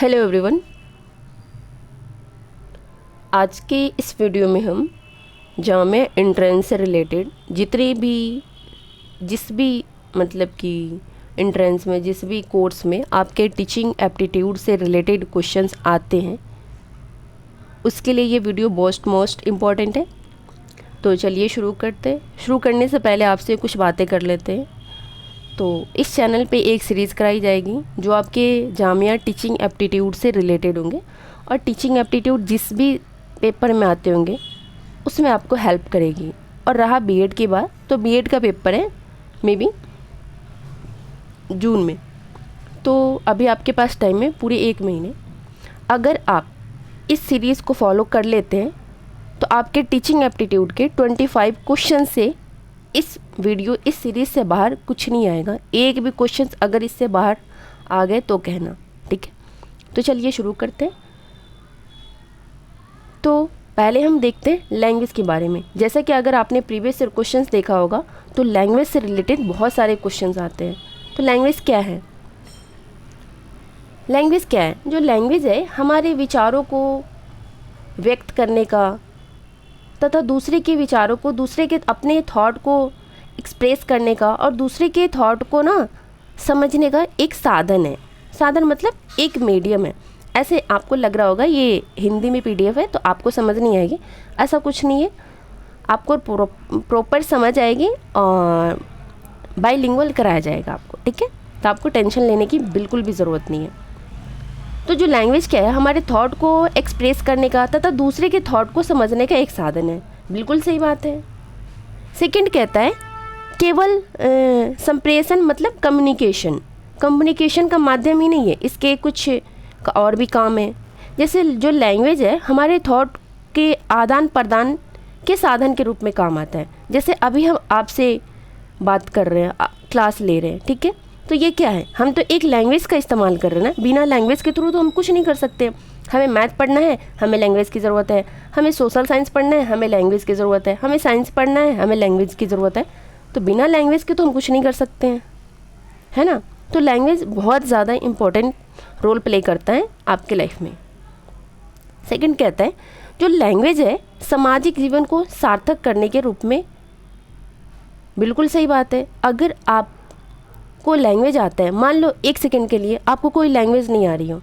Hello everyone. आज के इस वीडियो में हम जामिया एंट्रेंस से रिलेटेड जिस भी मतलब कि एंट्रेंस में जिस भी कोर्स में आपके टीचिंग एप्टीट्यूड से रिलेटेड क्वेश्चंस आते हैं उसके लिए ये वीडियो मोस्ट इम्पॉर्टेंट है। तो चलिए शुरू करने से पहले आपसे कुछ बातें कर लेते हैं। तो इस चैनल पे एक सीरीज़ कराई जाएगी जो आपके जामिया टीचिंग एप्टीट्यूड से रिलेटेड होंगे और टीचिंग एप्टीट्यूड जिस भी पेपर में आते होंगे उसमें आपको हेल्प करेगी। और रहा बीएड की बात, तो बीएड का पेपर है मे बी जून में, तो अभी आपके पास टाइम है पूरे 1 महीने। अगर आप इस सीरीज़ को फॉलो कर लेते हैं तो आपके टीचिंग एप्टीट्यूड के 25 क्वेश्चन से इस सीरीज़ से बाहर कुछ नहीं आएगा। एक भी क्वेश्चन अगर इससे बाहर आ गए तो कहना, ठीक है। तो चलिए शुरू करते हैं। तो पहले हम देखते हैं लैंग्वेज के बारे में। जैसा कि अगर आपने प्रीवियस क्वेश्चंस देखा होगा तो लैंग्वेज से रिलेटेड बहुत सारे क्वेश्चंस आते हैं। तो लैंग्वेज क्या है? जो लैंग्वेज है हमारे विचारों को व्यक्त करने का तथा दूसरे के विचारों को, दूसरे के अपने थॉट को एक्सप्रेस करने का और दूसरे के थॉट को ना समझने का एक साधन है। साधन मतलब एक मीडियम है। ऐसे आपको लग रहा होगा ये हिंदी में पीडीएफ है तो आपको समझ नहीं आएगी, ऐसा कुछ नहीं है। आपको प्रॉपर समझ आएगी और बाइलिंगुअल कराया जाएगा आपको, ठीक है। तो आपको टेंशन लेने की बिल्कुल भी ज़रूरत नहीं है। तो जो लैंग्वेज क्या है, हमारे थॉट को एक्सप्रेस करने का तथा दूसरे के थॉट को समझने का एक साधन है। बिल्कुल सही बात है। सेकंड कहता है केवल संप्रेषण मतलब कम्युनिकेशन का माध्यम ही नहीं है, इसके कुछ और भी काम है। जैसे जो लैंग्वेज है हमारे थॉट के आदान प्रदान के साधन के रूप में काम आता है। जैसे अभी हम आपसे बात कर रहे हैं, क्लास ले रहे हैं, ठीक है। तो ये क्या है, हम तो एक लैंग्वेज का इस्तेमाल कर रहे हैं ना। बिना लैंग्वेज के थ्रू तो हम कुछ नहीं कर सकते। हमें मैथ पढ़ना है, हमें लैंग्वेज की ज़रूरत है। हमें सोशल साइंस पढ़ना है, हमें लैंग्वेज की ज़रूरत है। हमें साइंस पढ़ना है, हमें लैंग्वेज की ज़रूरत है। तो बिना लैंग्वेज के तो हम कुछ नहीं कर सकते हैं, है ना। तो लैंग्वेज बहुत ज़्यादा इम्पोर्टेंट रोल प्ले करता है आपके लाइफ में। सेकंड कहता है जो लैंग्वेज है सामाजिक जीवन को सार्थक करने के रूप में। बिल्कुल सही बात है। अगर आपको लैंग्वेज आता है, मान लो 1 सेकंड के लिए आपको कोई लैंग्वेज नहीं आ रही हो,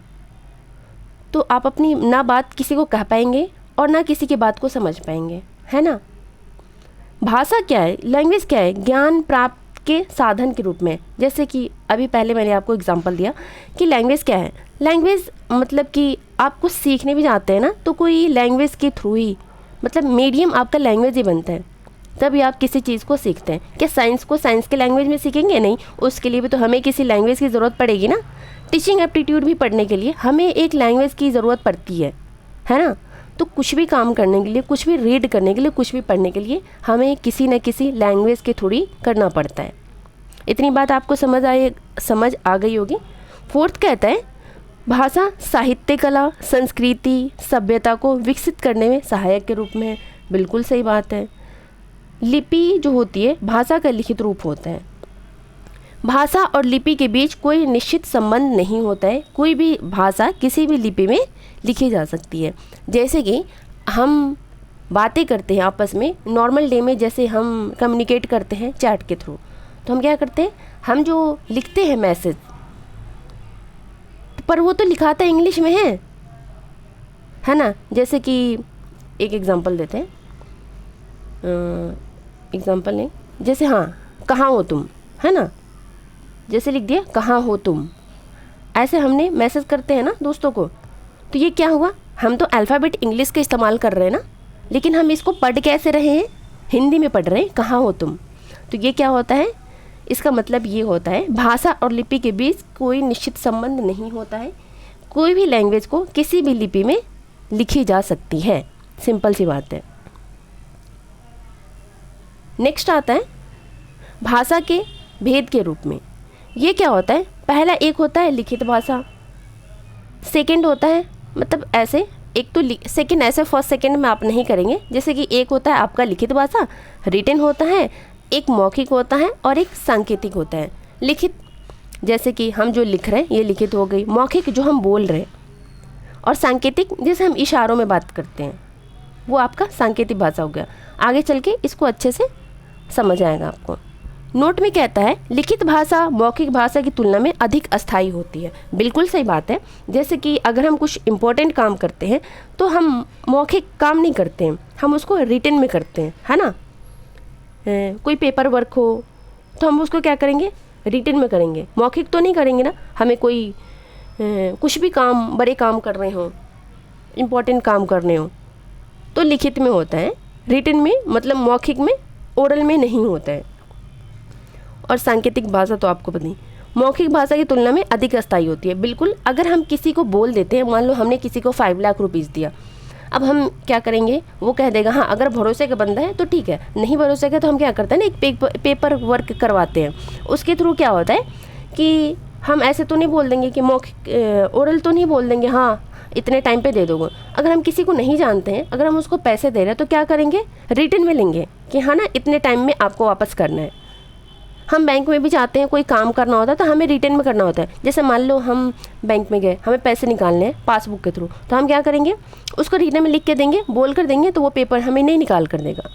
तो आप अपनी ना बात किसी को कह पाएंगे और ना किसी की बात को समझ पाएंगे, है ना। भाषा क्या है, लैंग्वेज क्या है? ज्ञान प्राप्त के साधन के रूप में। जैसे कि अभी पहले मैंने आपको एग्जांपल दिया कि लैंग्वेज क्या है। लैंग्वेज मतलब कि आप कुछ सीखने भी जाते हैं ना, तो कोई लैंग्वेज के थ्रू ही, मतलब मीडियम आपका लैंग्वेज ही बनता है, तभी आप किसी चीज़ को सीखते हैं। क्या साइंस को साइंस के लैंग्वेज में सीखेंगे? नहीं, उसके लिए भी तो हमें किसी लैंग्वेज की ज़रूरत पड़ेगी ना। टीचिंग एप्टीट्यूड भी पढ़ने के लिए हमें एक लैंग्वेज की ज़रूरत पड़ती है ना। तो कुछ भी काम करने के लिए, कुछ भी रीड करने के लिए, कुछ भी पढ़ने के लिए हमें किसी न किसी लैंग्वेज के थ्रू ही करना पड़ता है। इतनी बात आपको समझ आ गई होगी। फोर्थ कहता है भाषा साहित्य, कला, संस्कृति, सभ्यता को विकसित करने में सहायक के रूप में है। बिल्कुल सही बात है। लिपि जो होती है भाषा का लिखित रूप होता है। भाषा और लिपि के बीच कोई निश्चित संबंध नहीं होता है। कोई भी भाषा किसी भी लिपि में लिखी जा सकती है। जैसे कि हम बातें करते हैं आपस में नॉर्मल डे में, जैसे हम कम्युनिकेट करते हैं चैट के थ्रू, तो हम क्या करते हैं, हम जो लिखते हैं मैसेज, पर वो तो लिखाता इंग्लिश में है ना। जैसे कि एक एग्जांपल देते हैं, एग्जांपल नहीं, जैसे हाँ, कहाँ हो तुम, है ना। जैसे लिख दिया कहाँ हो तुम, ऐसे हमने मैसेज करते हैं ना दोस्तों को। तो ये क्या हुआ, हम तो अल्फ़ाबेट इंग्लिश का इस्तेमाल कर रहे हैं ना, लेकिन हम इसको पढ़ कैसे रहे हैं, हिंदी में पढ़ रहे हैं, कहाँ हो तुम। तो ये क्या होता है, इसका मतलब ये होता है भाषा और लिपि के बीच कोई निश्चित संबंध नहीं होता है। कोई भी लैंग्वेज को किसी भी लिपि में लिखी जा सकती है, सिंपल सी बात है। नेक्स्ट आता है भाषा के भेद के रूप में। ये क्या होता है, पहला एक होता है लिखित भाषा, सेकंड होता है मतलब ऐसे, एक तो सेकंड ऐसे फर्स्ट सेकंड में आप नहीं करेंगे। जैसे कि एक होता है आपका लिखित भाषा, रिटन होता है, एक मौखिक होता है और एक सांकेतिक होता है। लिखित जैसे कि हम जो लिख रहे हैं ये लिखित हो गई, मौखिक जो हम बोल रहे हैं और सांकेतिक जैसे हम इशारों में बात करते हैं, वो आपका सांकेतिक भाषा हो गया। आगे चल के इसको अच्छे से समझ आएगा आपको। नोट में कहता है लिखित भाषा मौखिक भाषा की तुलना में अधिक अस्थायी होती है। बिल्कुल सही बात है। जैसे कि अगर हम कुछ इम्पोर्टेंट काम करते हैं तो हम मौखिक काम नहीं करते हैं, हम उसको रिटन में करते हैं, है ना। कोई पेपर वर्क हो तो हम उसको क्या करेंगे, रिटन में करेंगे, मौखिक तो नहीं करेंगे ना। हमें कोई कुछ भी काम, बड़े काम कर रहे हों, इम्पोर्टेंट काम करने हो तो लिखित में होता है, रिटन में मतलब मौखिक में, ओरल में नहीं होता है। और सांकेतिक भाषा तो आपको पता ही, मौखिक भाषा की तुलना में अधिक अस्थायी होती है। बिल्कुल, अगर हम किसी को बोल देते हैं, मान लो हमने किसी को 5 लाख रुपीज़ दिया, अब हम क्या करेंगे, वो कह देगा हाँ अगर भरोसे का बंदा है तो ठीक है, नहीं भरोसे का तो हम क्या करते हैं ना, एक पेपर वर्क करवाते हैं। उसके थ्रू क्या होता है कि हम ऐसे तो नहीं बोल देंगे कि मौखिक ओरल तो नहीं बोल देंगे हाँ इतने टाइम पे दे दोगे। अगर हम किसी को नहीं जानते हैं, अगर हम उसको पैसे दे रहे हैं तो क्या करेंगे, रिटन में लेंगे कि हाँ ना इतने टाइम में आपको वापस करना है। हम बैंक में भी जाते हैं, कोई काम करना होता है तो हमें रिटन में करना होता है। जैसे मान लो हम बैंक में गए, हमें पैसे निकालने हैं पासबुक के थ्रू, तो हम क्या करेंगे, उसको रिटन में लिख के देंगे, बोल कर देंगे, तो वो पेपर हमें नहीं निकाल कर देगा।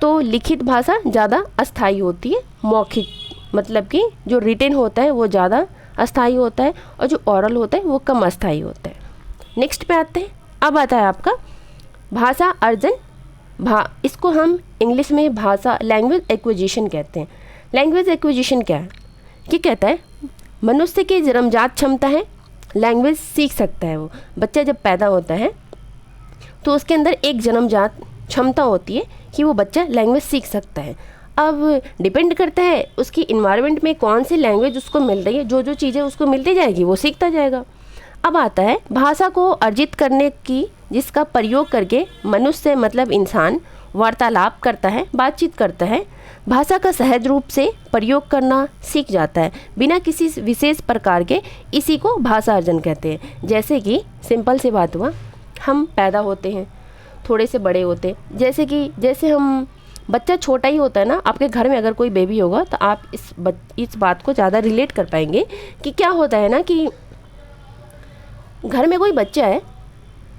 तो लिखित भाषा ज़्यादा अस्थायी होती है, मौखिक मतलब कि जो रिटन होता है वो ज़्यादा अस्थायी होता है, और जो ओरल होता है वो कम अस्थायी होता है। नेक्स्ट पे आते हैं। अब आता है आपका भाषा अर्जन। इसको हम इंग्लिश में भाषा लैंग्वेज एक्विजिशन कहते हैं। लैंग्वेज एक्विजिशन क्या है, ये कहता है मनुष्य की जन्मजात क्षमता है, लैंग्वेज सीख सकता है। वो बच्चा जब पैदा होता है तो उसके अंदर एक जन्मजात क्षमता होती है कि वो बच्चा लैंग्वेज सीख सकता है। अब डिपेंड करता है उसकी इन्वायरमेंट में कौन सी लैंग्वेज उसको मिल रही है, जो जो चीज़ें उसको मिलती जाएगी वो सीखता जाएगा। अब आता है भाषा को अर्जित करने की, जिसका प्रयोग करके मनुष्य मतलब इंसान वार्तालाप करता है, बातचीत करता है। भाषा का सहज रूप से प्रयोग करना सीख जाता है बिना किसी विशेष प्रकार के, इसी को भाषा अर्जन कहते हैं। जैसे कि सिंपल सी बात हुआ, हम पैदा होते हैं, थोड़े से बड़े होते हैं, जैसे हम बच्चा छोटा ही होता है ना, आपके घर में अगर कोई बेबी होगा तो आप इस बात को ज़्यादा रिलेट कर पाएंगे कि क्या होता है ना कि घर में कोई बच्चा है,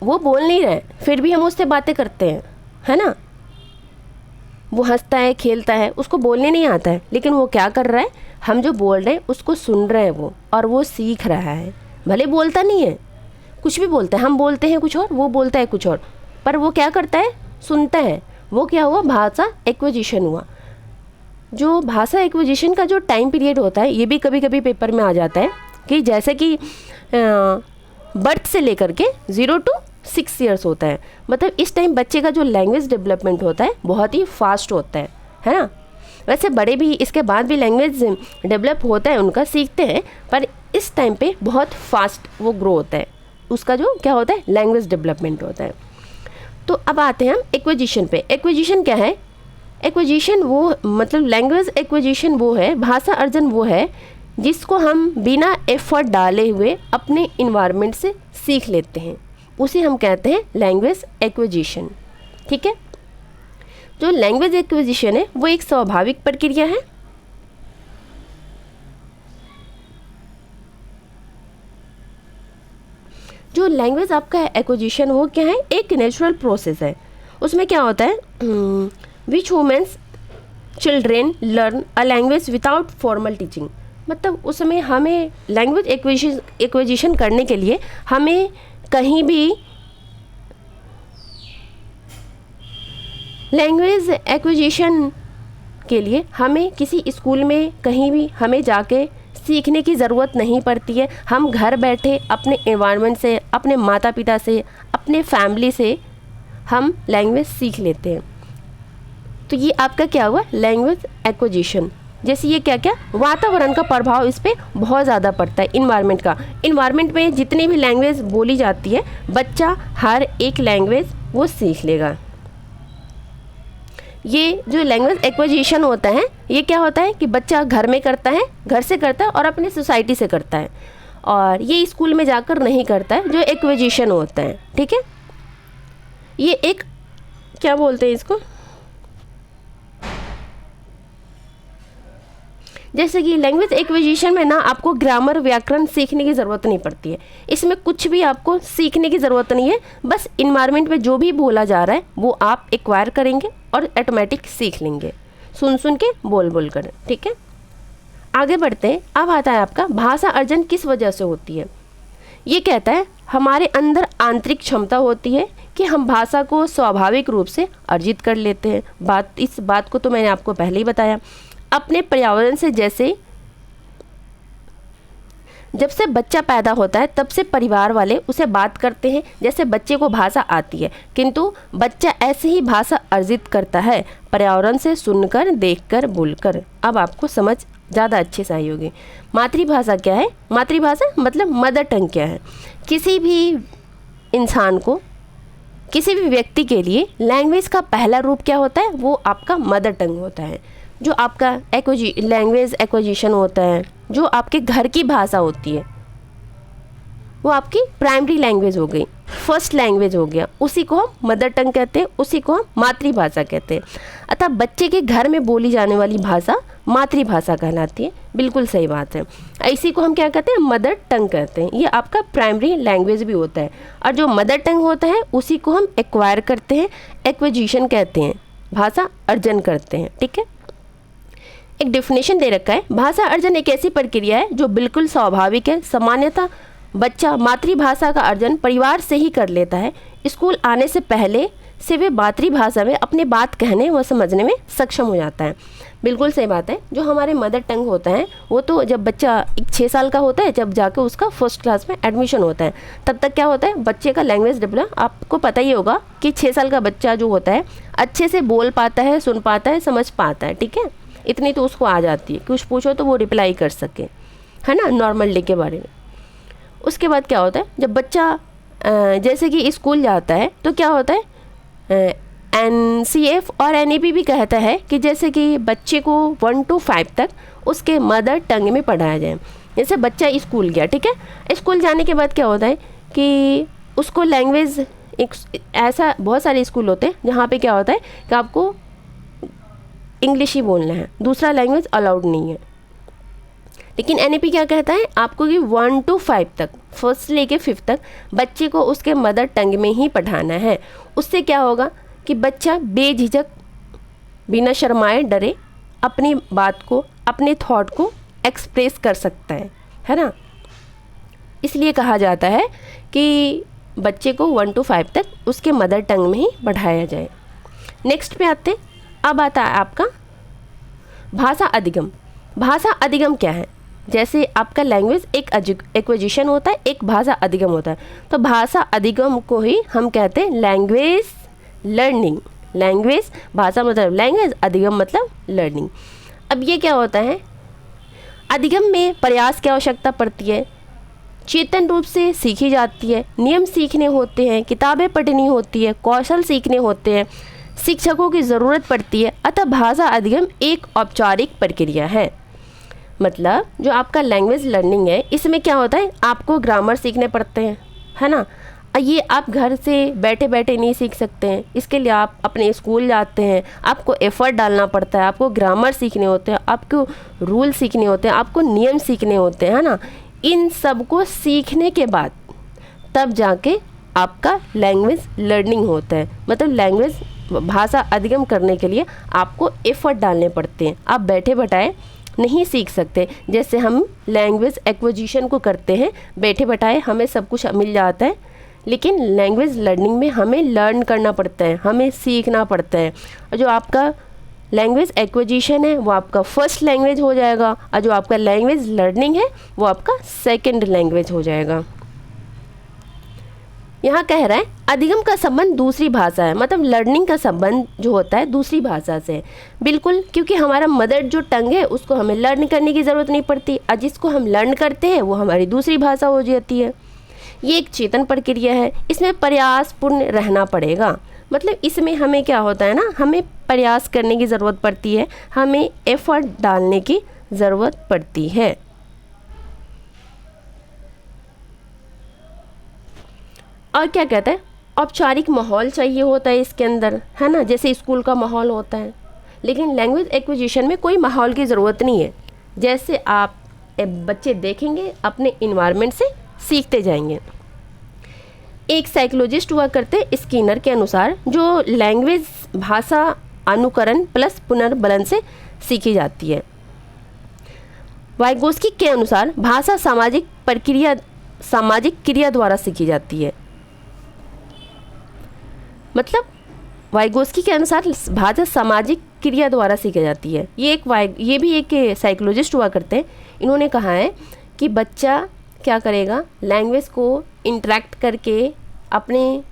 वो बोल नहीं रहा है, फिर भी हम उससे बातें करते हैं, है ना। वो हंसता है, खेलता है, उसको बोलने नहीं आता है, लेकिन वो क्या कर रहा है, हम जो बोल रहे हैं उसको सुन रहे हैं वो, और वो सीख रहा है। भले बोलता नहीं है, कुछ भी बोलता है, हम बोलते हैं कुछ और, वो बोलता है कुछ और, पर वो क्या करता है, सुनता है। वो क्या हुआ, भाषा एक्विजिशन हुआ। जो भाषा एक्विजिशन का जो टाइम पीरियड होता है, ये भी कभी कभी पेपर में आ जाता है कि जैसे कि बर्थ से लेकर के 0 to 6 ईयर्स होता है। मतलब इस टाइम बच्चे का जो लैंग्वेज डेवलपमेंट होता है बहुत ही फास्ट होता है ना। वैसे बड़े भी इसके बाद भी लैंग्वेज डेवलप होता है उनका, सीखते हैं, पर इस टाइम पे बहुत फास्ट वो ग्रो होता है, उसका जो क्या होता है लैंग्वेज डेवलपमेंट होता है। तो अब आते हैं हम एक्विजिशन पे। एक्विजिशन क्या है, एक्विजिशन वो मतलब लैंग्वेज एक्विजिशन वो है, भाषा अर्जन वो है जिसको हम बिना एफर्ट डाले हुए अपने इन्वायरमेंट से सीख लेते हैं, उसे हम कहते हैं लैंग्वेज एक्विजिशन। ठीक है, जो लैंग्वेज एक्विजिशन है वो एक स्वाभाविक प्रक्रिया है। जो लैंग्वेज आपका एक्विजिशन हो क्या है, एक नेचुरल प्रोसेस है। उसमें क्या होता है, which women's children learn a language without formal teaching. मतलब उसमें हमें लैंग्वेज एक्विजिशन करने के लिए हमें कहीं भी लैंग्वेज एक्विजिशन के लिए हमें किसी स्कूल में कहीं भी हमें जाके सीखने की ज़रूरत नहीं पड़ती है। हम घर बैठे अपने एनवायरनमेंट से, अपने माता पिता से, अपने फैमिली से हम लैंग्वेज सीख लेते हैं। तो ये आपका क्या हुआ, लैंग्वेज एक्विजिशन। जैसे ये क्या क्या वातावरण का प्रभाव इस पर बहुत ज़्यादा पड़ता है, इन्वायरमेंट का। इन्वायरमेंट में जितनी भी लैंग्वेज बोली जाती है, बच्चा हर एक लैंग्वेज वो सीख लेगा। ये जो लैंग्वेज एक्विजिशन होता है, ये क्या होता है कि बच्चा घर में करता है, घर से करता है और अपनी सोसाइटी से करता है, और ये स्कूल में जाकर नहीं करता है, जो एक्विजिशन होता है। ठीक है, ये एक क्या बोलते हैं इसको, जैसे कि लैंग्वेज एक्विजिशन में ना आपको ग्रामर व्याकरण सीखने की ज़रूरत नहीं पड़ती है, इसमें कुछ भी आपको सीखने की ज़रूरत नहीं है, बस इन्वायरमेंट में जो भी बोला जा रहा है वो आप एक्वायर करेंगे और ऑटोमेटिक सीख लेंगे, सुन सुन के बोल बोल कर। ठीक है, आगे बढ़ते हैं। अब आता है आपका भाषा अर्जन किस वजह से होती है। ये कहता है हमारे अंदर आंतरिक क्षमता होती है कि हम भाषा को स्वाभाविक रूप से अर्जित कर लेते हैं। इस बात को तो मैंने आपको पहले ही बताया। अपने पर्यावरण से, जैसे जब से बच्चा पैदा होता है तब से परिवार वाले उसे बात करते हैं जैसे बच्चे को भाषा आती है, किंतु बच्चा ऐसे ही भाषा अर्जित करता है पर्यावरण से सुनकर, देखकर, बोलकर। अब आपको समझ ज़्यादा अच्छे से आई होगी। मातृभाषा क्या है? मातृभाषा मतलब मदर टंग क्या है। किसी भी इंसान को, किसी भी व्यक्ति के लिए लैंग्वेज का पहला रूप क्या होता है? वो आपका मदर टंग होता है। जो आपका लैंग्वेज एक्विजिशन होता है, जो आपके घर की भाषा होती है, वो आपकी प्राइमरी लैंग्वेज हो गई, फर्स्ट लैंग्वेज हो गया, उसी को हम मदर टंग कहते हैं, उसी को हम मातृभाषा कहते हैं। अतः बच्चे के घर में बोली जाने वाली भाषा मातृभाषा कहलाती है। बिल्कुल सही बात है। इसी को हम क्या कहते हैं? मदर टंग कहते हैं। ये आपका प्राइमरी लैंग्वेज भी होता है, और जो मदर टंग होता है उसी को हम एक्वायर करते हैं, एक्विजिशन कहते हैं, भाषा अर्जन करते हैं। ठीक है, एक डेफिनेशन दे रखा है, भाषा अर्जन एक ऐसी प्रक्रिया है जो बिल्कुल स्वाभाविक है। सामान्यतः बच्चा मातृभाषा का अर्जन परिवार से ही कर लेता है। स्कूल आने से पहले से वे मातृभाषा में अपने बात कहने व समझने में सक्षम हो जाता है। बिल्कुल सही बात है। जो हमारे मदर टंग होता है वो तो जब बच्चा 6 साल का होता है, जब जाके उसका फर्स्ट क्लास में एडमिशन होता है, तब तक क्या होता है? बच्चे का लैंग्वेज डेवलप। आपको पता ही होगा कि 6 साल का बच्चा जो होता है अच्छे से बोल पाता है, सुन पाता है, समझ पाता है। ठीक है, इतनी तो उसको आ जाती है, कुछ पूछो तो वो रिप्लाई कर सके, है ना, नॉर्मल डे के बारे में। उसके बाद क्या होता है? जब बच्चा जैसे कि स्कूल जाता है तो क्या होता है? NCF और NEP भी कहता है कि जैसे कि बच्चे को 1 to 5 तक उसके मदर टंग में पढ़ाया जाए। जैसे बच्चा स्कूल गया, ठीक है, स्कूल जाने के बाद क्या होता है कि उसको लैंग्वेज, एक ऐसा बहुत सारे स्कूल होते हैं जहाँ पे क्या होता है कि आपको इंग्लिश ही बोलना है, दूसरा लैंग्वेज अलाउड नहीं है। लेकिन NEP क्या कहता है? आपको कि 1 to 5 तक, फर्स्ट लेके 5th तक बच्चे को उसके मदर टंग में ही पढ़ाना है। उससे क्या होगा कि बच्चा बेझिझक, बिना शर्माए डरे अपनी बात को, अपने थॉट को एक्सप्रेस कर सकता है ना। इसलिए कहा जाता है कि बच्चे को 1 to 5 तक उसके मदर टंग में ही पढ़ाया जाए। नेक्स्ट पे आते हैं। अब आता है आपका भाषा अधिगम। भाषा अधिगम क्या है? जैसे आपका लैंग्वेज एक एक्विजिशन होता है, एक भाषा अधिगम होता है, तो भाषा अधिगम को ही हम कहते हैं लैंग्वेज लर्निंग। लैंग्वेज, भाषा मतलब लैंग्वेज, अधिगम मतलब लर्निंग। अब ये क्या होता है? अधिगम में प्रयास की आवश्यकता पड़ती है, चेतन रूप से सीखी जाती है, नियम सीखने होते हैं, किताबें पढ़नी होती है, कौशल सीखने होते हैं, शिक्षकों की ज़रूरत पड़ती है। अतः भाषा अधिगम एक औपचारिक प्रक्रिया है। मतलब जो आपका लैंग्वेज लर्निंग है, इसमें क्या होता है? आपको ग्रामर सीखने पड़ते हैं, है ना। ये आप घर से बैठे बैठे नहीं सीख सकते हैं, इसके लिए आप अपने स्कूल जाते हैं, आपको एफर्ट डालना पड़ता है, आपको ग्रामर सीखने होते हैं, आपको रूल सीखने होते हैं, आपको नियम सीखने होते हैं, है ना। इन सब को सीखने के बाद तब जाके आपका लैंग्वेज लर्निंग होता है। मतलब लैंग्वेज, भाषा अधिगम करने के लिए आपको एफर्ट डालने पड़ते हैं, आप बैठे बैठाए नहीं सीख सकते। जैसे हम लैंग्वेज एक्विजिशन को करते हैं, बैठे बैठाए हमें सब कुछ मिल जाता है, लेकिन लैंग्वेज लर्निंग में हमें लर्न करना पड़ता है, हमें सीखना पड़ता है। और जो आपका लैंग्वेज एक्विजिशन है वो आपका फर्स्ट लैंग्वेज हो जाएगा, और जो आपका लैंग्वेज लर्निंग है वो आपका सेकंड लैंग्वेज हो जाएगा। यहाँ कह रहा है अधिगम का संबंध दूसरी भाषा है, मतलब लर्निंग का संबंध जो होता है दूसरी भाषा से। बिल्कुल, क्योंकि हमारा मदर जो टंग है उसको हमें लर्न करने की ज़रूरत नहीं पड़ती, और जिसको हम लर्न करते हैं वो हमारी दूसरी भाषा हो जाती है। ये एक चेतन प्रक्रिया है, इसमें प्रयासपूर्ण रहना पड़ेगा। मतलब इसमें हमें क्या होता है ना, हमें प्रयास करने की ज़रूरत पड़ती है, हमें एफर्ट डालने की ज़रूरत पड़ती है। और क्या कहता है? औपचारिक माहौल चाहिए होता है इसके अंदर, है ना, जैसे स्कूल का माहौल होता है। लेकिन लैंग्वेज एक्विजिशन में कोई माहौल की ज़रूरत नहीं है, जैसे आप बच्चे देखेंगे अपने इन्वायरमेंट से सीखते जाएंगे। एक साइकोलॉजिस्ट हुआ करते स्किनर के अनुसार जो लैंग्वेज भाषा अनुकरण प्लस पुनर्बलन से सीखी जाती है। वाइगोस्की के अनुसार भाषा सामाजिक क्रिया द्वारा सीखी जाती है। मतलब वाइगोस्की के अनुसार भाषा सामाजिक क्रिया द्वारा सीखी जाती है। ये भी एक साइकोलॉजिस्ट हुआ करते हैं। इन्होंने कहा है कि बच्चा क्या करेगा, लैंग्वेज को इंटरेक्ट करके अपने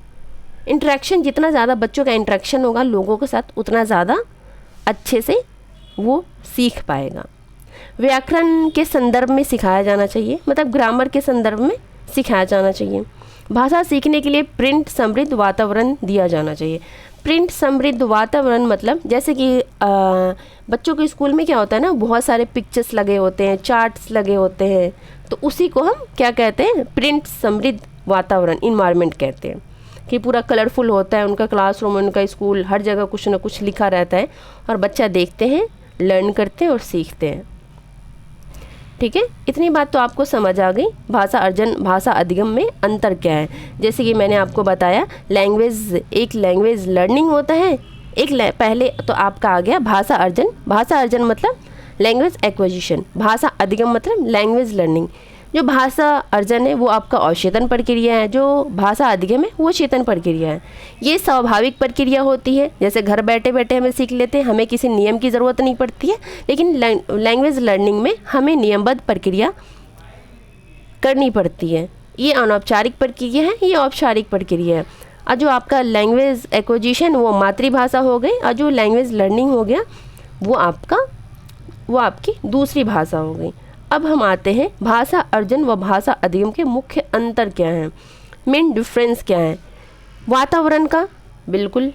इंटरेक्शन, जितना ज़्यादा बच्चों का इंटरेक्शन होगा लोगों के साथ उतना ज़्यादा अच्छे से वो सीख पाएगा। व्याकरण के संदर्भ में सिखाया जाना चाहिए, मतलब ग्रामर के संदर्भ में सिखाया जाना चाहिए। भाषा सीखने के लिए प्रिंट समृद्ध वातावरण दिया जाना चाहिए। प्रिंट समृद्ध वातावरण मतलब जैसे कि बच्चों के स्कूल में क्या होता है ना, बहुत सारे पिक्चर्स लगे होते हैं, चार्ट्स लगे होते हैं, तो उसी को हम क्या कहते हैं, प्रिंट समृद्ध वातावरण, इन्वायरमेंट कहते हैं। कि पूरा कलरफुल होता है उनका क्लासरूम, उनका स्कूल, हर जगह कुछ ना कुछ लिखा रहता है और बच्चा देखते हैं, लर्न करते हैं और सीखते हैं। ठीक है, इतनी बात तो आपको समझ आ गई। भाषा अर्जन भाषा अधिगम में अंतर क्या है। जैसे कि मैंने आपको बताया, एक लैंग्वेज लर्निंग होता है, पहले तो आपका आ गया भाषा अर्जन। भाषा अर्जन मतलब लैंग्वेज एक्विजिशन, भाषा अधिगम मतलब लैंग्वेज लर्निंग। जो भाषा अर्जन है वो आपका अवचेतन प्रक्रिया है, जो भाषा अधिगम है वो चेतन प्रक्रिया है। ये स्वाभाविक प्रक्रिया होती है, जैसे घर बैठे बैठे हमें सीख लेते हैं, हमें किसी नियम की ज़रूरत नहीं पड़ती है। लेकिन लैंग्वेज लर्निंग में हमें नियमबद्ध प्रक्रिया करनी पड़ती है। ये अनौपचारिक प्रक्रिया है, ये औपचारिक प्रक्रिया है। और जो आपका लैंग्वेज एक्विजिशन वो मातृभाषा हो गई, और जो लैंग्वेज लर्निंग हो गया वो आपकी दूसरी भाषा हो गई। अब हम आते हैं भाषा अर्जन व भाषा अधिगम के मुख्य अंतर क्या है, मेन डिफरेंस क्या है। वातावरण का, बिल्कुल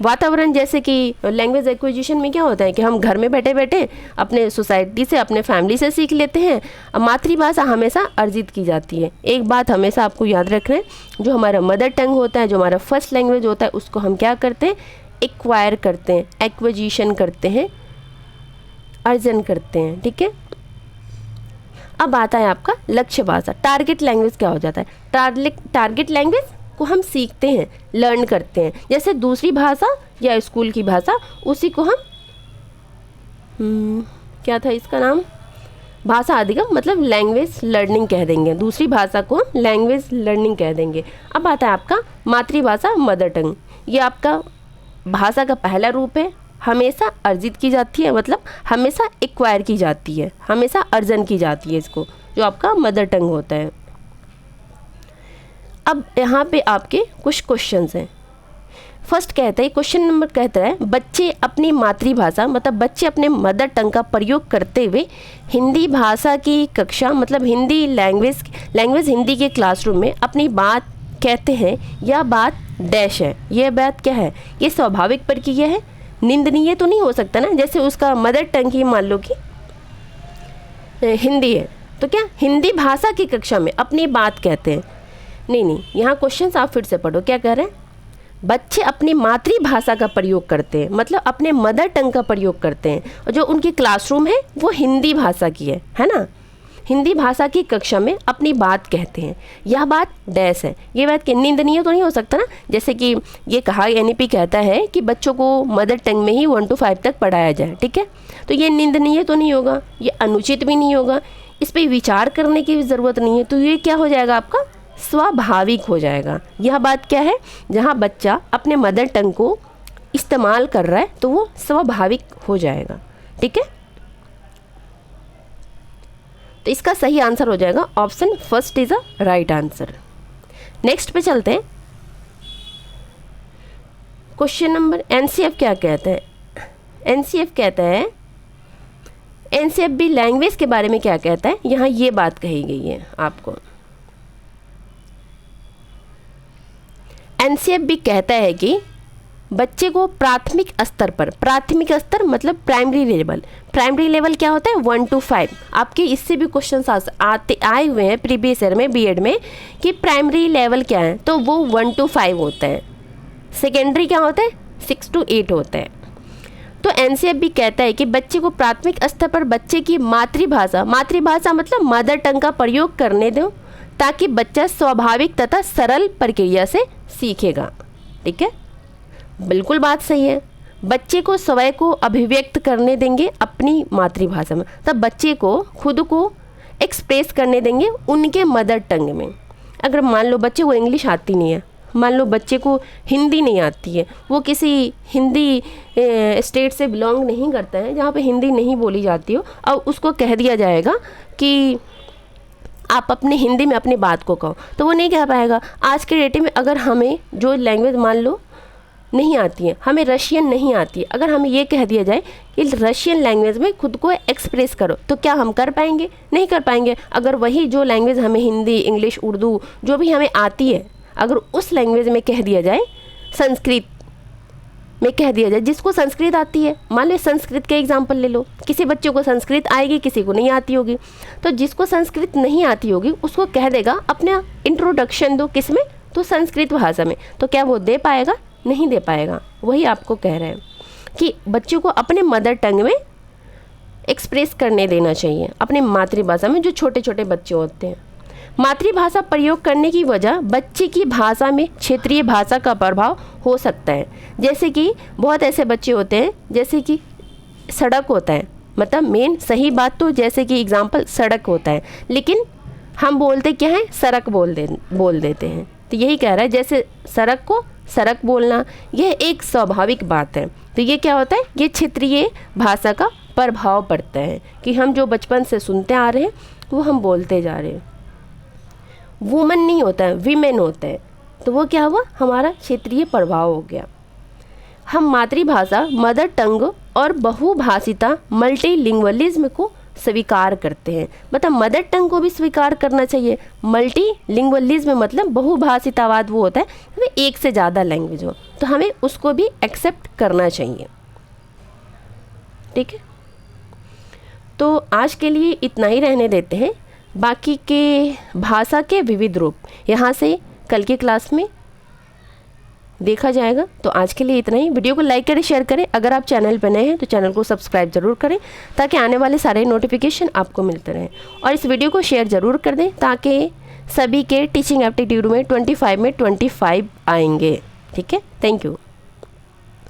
वातावरण, जैसे कि लैंग्वेज एक्विजिशन में क्या होता है कि हम घर में बैठे बैठे अपने सोसाइटी से, अपने फैमिली से सीख लेते हैं। अब मातृभाषा हमेशा अर्जित की जाती है। एक बात हमेशा आपको याद रखना है, जो हमारा मदर टंग होता है, जो हमारा फर्स्ट लैंग्वेज होता है, उसको हम क्या करते हैं, एक्वायर करते हैं, एक्विजिशन करते हैं, अर्जन करते हैं। ठीक है, अब आता है आपका लक्ष्य भाषा। टारगेट लैंग्वेज क्या हो जाता है, टारगेट लैंग्वेज को हम सीखते हैं, लर्न करते हैं। जैसे दूसरी भाषा या स्कूल की भाषा, उसी को हम क्या था इसका नाम, भाषा अधिगम मतलब लैंग्वेज लर्निंग कह देंगे। दूसरी भाषा को हम लैंग्वेज लर्निंग कह देंगे। अब आता है आपका मातृभाषा, मदर टंग। ये आपका भाषा का पहला रूप है, हमेशा अर्जित की जाती है, मतलब हमेशा एक्वायर की जाती है, हमेशा अर्जन की जाती है इसको, जो आपका मदर टंग होता है। अब यहाँ पे आपके कुछ क्वेश्चंस हैं। फर्स्ट कहता है, क्वेश्चन नंबर कहता है, बच्चे अपनी मातृभाषा मतलब बच्चे अपने मदर टंग का प्रयोग करते हुए हिंदी भाषा की कक्षा मतलब हिंदी लैंग्वेज हिंदी के क्लासरूम में अपनी बात कहते हैं। यह बात डैश है, यह बात क्या है, ये स्वाभाविक प्रक्रिया है, निंदनीय तो नहीं हो सकता ना। जैसे उसका मदर टंग ही मान लो कि हिंदी है, तो क्या हिंदी भाषा की कक्षा में अपनी बात कहते हैं। नहीं, यहाँ क्वेश्चन आप फिर से पढ़ो, क्या कह रहे हैं, बच्चे अपनी मातृभाषा का प्रयोग करते हैं, मतलब अपने मदर टंग का प्रयोग करते हैं, और जो उनकी क्लासरूम है वो हिंदी भाषा की है ना। हिंदी भाषा की कक्षा में अपनी बात कहते हैं। यह बात डैश है, ये बात कि निंदनीय तो नहीं हो सकता ना। जैसे कि ये कहा एनईपी कहता है कि बच्चों को मदर टंग में ही 1 to 5 तक पढ़ाया जाए। ठीक है, तो ये निंदनीय तो नहीं होगा, ये अनुचित भी नहीं होगा, इस पर विचार करने की ज़रूरत नहीं है। तो ये क्या हो जाएगा, आपका स्वाभाविक हो जाएगा। यह बात क्या है, जहाँ बच्चा अपने मदर टंग को इस्तेमाल कर रहा है तो वो स्वाभाविक हो जाएगा। ठीक है, तो इसका सही आंसर हो जाएगा option first is a right answer. Next पे चलते हैं। क्वेश्चन नंबर, एनसीएफ क्या कहता है, एनसीएफ कहता है, एनसीएफ भी लैंग्वेज के बारे में क्या कहता है, यहाँ ये बात कही गई है आपको। एनसीएफ भी कहता है कि बच्चे को प्राथमिक स्तर पर, प्राथमिक स्तर मतलब प्राइमरी लेवल क्या होता है 1 to 5। आपके इससे भी क्वेश्चन आए हुए हैं प्रीवियस ईयर में बीएड में कि प्राइमरी लेवल क्या है, तो वो 1 to 5 होता है। सेकेंडरी क्या होता है 6 to 8 होता है। तो एनसीएफ भी कहता है कि बच्चे को प्राथमिक स्तर पर बच्चे की मातृभाषा मतलब मदर टंग का प्रयोग करने दो, ताकि बच्चा स्वाभाविक तथा सरल प्रक्रिया से सीखेगा। ठीक है, बिल्कुल बात सही है। बच्चे को स्वयं को अभिव्यक्त करने देंगे अपनी मातृभाषा में, तब बच्चे को खुद को एक्सप्रेस करने देंगे उनके मदर टंग में। अगर मान लो बच्चे को इंग्लिश आती नहीं है, मान लो बच्चे को हिंदी नहीं आती है, वो किसी हिंदी स्टेट से बिलोंग नहीं करता है जहाँ पे हिंदी नहीं बोली जाती हो, और उसको कह दिया जाएगा कि आप अपने हिंदी में अपनी बात को कहो, तो वो नहीं कह पाएगा। आज के डेट में अगर हमें जो लैंग्वेज मान लो नहीं आती है, हमें रशियन नहीं आती है, अगर हमें ये कह दिया जाए कि रशियन लैंग्वेज में खुद को एक्सप्रेस करो, तो क्या हम कर पाएंगे? नहीं कर पाएंगे। अगर वही जो लैंग्वेज हमें हिंदी, इंग्लिश, उर्दू जो भी हमें आती है, अगर उस लैंग्वेज में कह दिया जाए, संस्कृत में कह दिया जाए, जिसको संस्कृत आती है, मान लो संस्कृत के एग्जाम्पल ले लो, किसी बच्चे को संस्कृत आएगी, किसी को नहीं आती होगी, तो जिसको संस्कृत नहीं आती होगी उसको कह देगा अपना इंट्रोडक्शन दो, किस में? तो संस्कृत भाषा में, तो क्या वो दे पाएगा? नहीं दे पाएगा। वही आपको कह रहे हैं कि बच्चों को अपने मदर टंग में एक्सप्रेस करने देना चाहिए, अपने मातृभाषा में, जो छोटे छोटे बच्चे होते हैं। मातृभाषा प्रयोग करने की वजह बच्चे की भाषा में क्षेत्रीय भाषा का प्रभाव हो सकता है। जैसे कि बहुत ऐसे बच्चे होते हैं, जैसे कि सड़क होता है, मतलब मेन सही बात तो जैसे कि एग्जाम्पल सड़क होता है, लेकिन हम बोलते क्या है? सड़क बोल देते हैं। तो यही कह रहा है, जैसे सड़क को सड़क बोलना यह एक स्वाभाविक बात है। तो ये क्या होता है? ये क्षेत्रीय भाषा का प्रभाव पड़ता है कि हम जो बचपन से सुनते आ रहे हैं वो हम बोलते जा रहे हैं। वुमन नहीं होता है, वीमेन होता है, तो वो क्या हुआ? हमारा क्षेत्रीय प्रभाव हो गया। हम मातृभाषा, मदर टंग और बहुभाषिता, मल्टीलिंगुअलिज्म को स्वीकार करते हैं। मतलब मदर टंग को भी स्वीकार करना चाहिए। मल्टीलिंगुअलिज्म मतलब बहुभाषितावाद वो होता है हमें एक से ज़्यादा लैंग्वेज हो, तो हमें उसको भी एक्सेप्ट करना चाहिए। ठीक है, तो आज के लिए इतना ही रहने देते हैं। बाकी के भाषा के विविध रूप यहाँ से कल की क्लास में देखा जाएगा। तो आज के लिए इतना ही। वीडियो को लाइक करें, शेयर करें। अगर आप चैनल पर नए हैं तो चैनल को सब्सक्राइब जरूर करें, ताकि आने वाले सारे नोटिफिकेशन आपको मिलते रहें। और इस वीडियो को शेयर ज़रूर कर दें, ताकि सभी के टीचिंग एप्टीट्यूड में 25 में 25 आएंगे। ठीक है, थैंक यू।